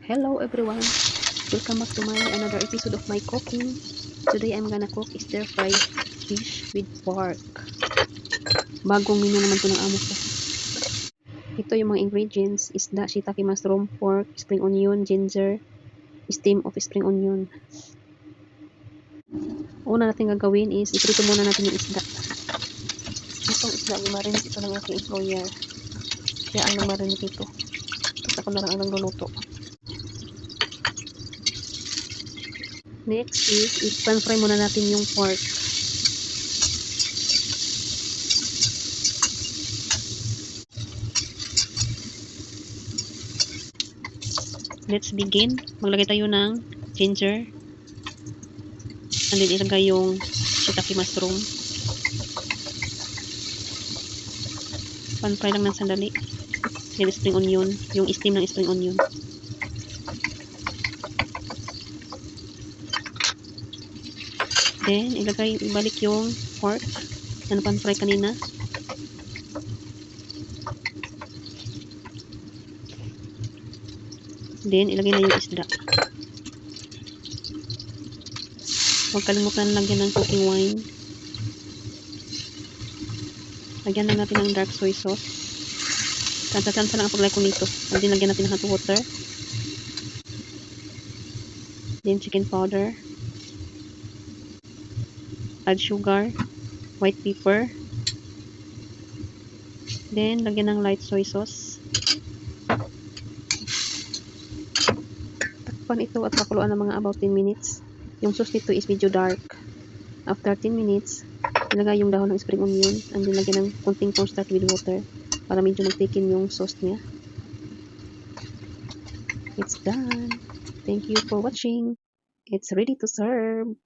Hello everyone, welcome back to my another episode of my cooking. Today I'm gonna cook stir fry fish with pork. Bagong menu naman to ng amo ko. Ito yung mga ingredients: isda, shiitake mushroom, pork, spring onion, ginger, stem of spring onion. Una natin gagawin is iprito muna natin yung isda. Itong isda lumarinate ito ng aking employer. Kaya ang lumarinate ito. Tapos ako na lang ang nagluluto. Next is i-pan fry muna natin yung pork. Let's begin. Maglagay tayo ng ginger. And then ilagay yung shiitake mushroom. Pan fry lang ng sandali. Then spring onion, yung stem ng spring onion. Then ibalik yung pork na pan fry kanina. Then ilagay na yung isda. Huwag kalimutan lagyan ng cooking wine. Lagyan na natin ng dark soy sauce. Kansa-kansa lang ang paglagay ko nito. And then lagyan natin ng hot water. Then chicken powder. Add sugar. White pepper. Then lagyan ng light soy sauce. Takpan ito at pakuluan ng mga about 10 minutes. Yung sauce nito is medyo dark. After 10 minutes, ilagay yung dahon ng spring onion and then lagyan ng kunting cornstarch with water para medyo magtikin yung sauce niya. It's done. Thank you for watching. It's ready to serve.